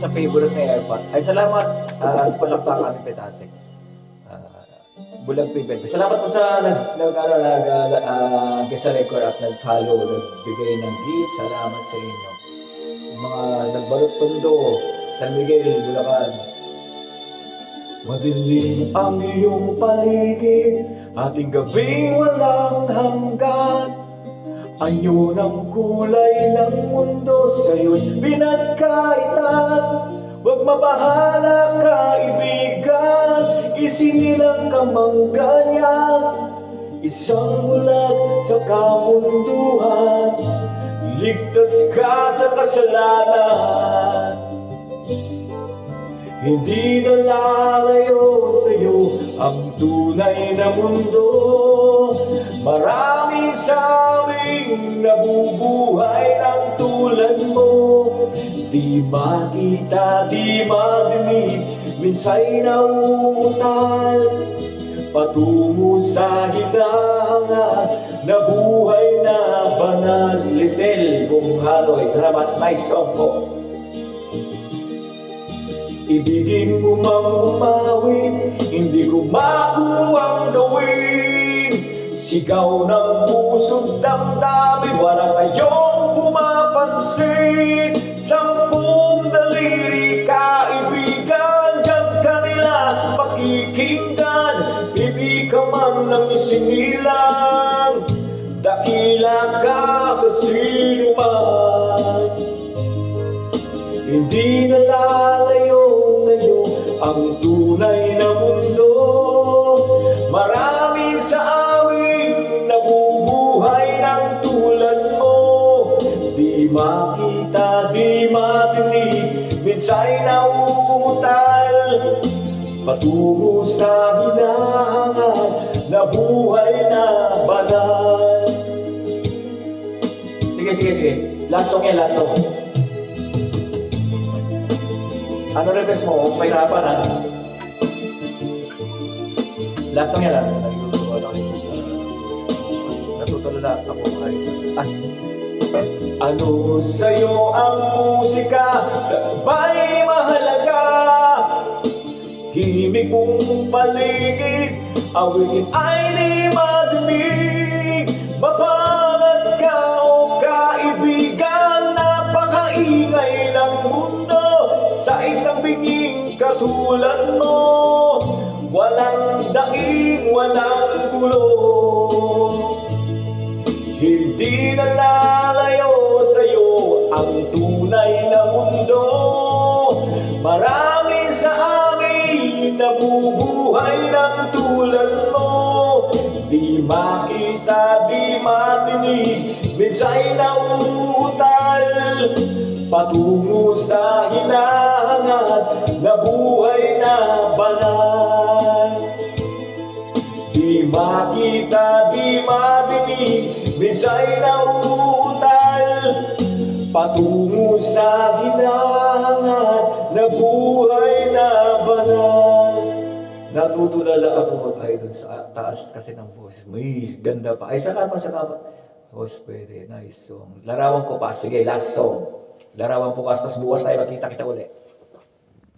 sa favorite na airpot. Ay, salamat sa palakpakan ni Petate. Bulag Pibet. Salamat po sa guest sa record at nag-follow, nagbigay ng gift. Salamat sa inyo. Yung mga nagbalot tondo, San Miguel, Bulacan. Madilim ang iyong paligid, ating gabing walang hanggan. Anyo ng kulay ng mundo sa'yo'y pinagkaitan. Huwag mabahala kaibigan, isinilang ka mang ganyan. Isang bulag sa kamunduhan, ligtas ka sa kasalanan. Hindi na lalayo sa'yo ang tunay na mundo. Marami sa aming nabubuhay ng tulad mo. Di makita, di marinig, minsa'y nauutal. Patungo sa hinahanga na buhay na banal. Lisel Bunghaloy, salamat, nice song po. Ibigin mo mang umawit, hindi ko makuwang gawin. Sigaw ng puso't damdamin, wala sa'yong pumapansin. Sampung daliri kaibigan, diyan ka nila pakikinggan. Pipi ka man ng isinilang, dakila ka sa sinuman. Hindi na lalayo sa'yo ang tunay na mundo. Marami sa amin nabubuhay ng tulad mo. Di makita, di matinig, minsa'y nauutal. Patungo sa hinahangad na buhay na banal. Sige. Last song yan, last song. Ano request mo? Pahirapan ha? Last song yan ha? Natutulala ako kahit. Ano sa'yo ang musika? Sabay mahalaga. Himig mong paligid, awitin ay di madinig. Mapalad ka o kaibigan, napakaingay ng mundo. Sa isang binging katulad mo, walang daing, walang gulo. Hindi na lalayo sa'yo ang tunay na mundo. Marami sa amin nabubuhay ng tulad mo. Di makita, di matinig, minsa'y nauutal. Patungo sa hinahangad na buhay na banal. Di makita, di madinig, minsa'y nauutal. Patungo sa hinahangad na buhay na banal. Natutulala ako ay dun sa taas kasi ng boses. May ganda pa. Ay, salamat. Host, pwede. Nice song. Larawan ko pa. Sige, last song. Larawan po kasi, tas bukas tayo makita kita ulit.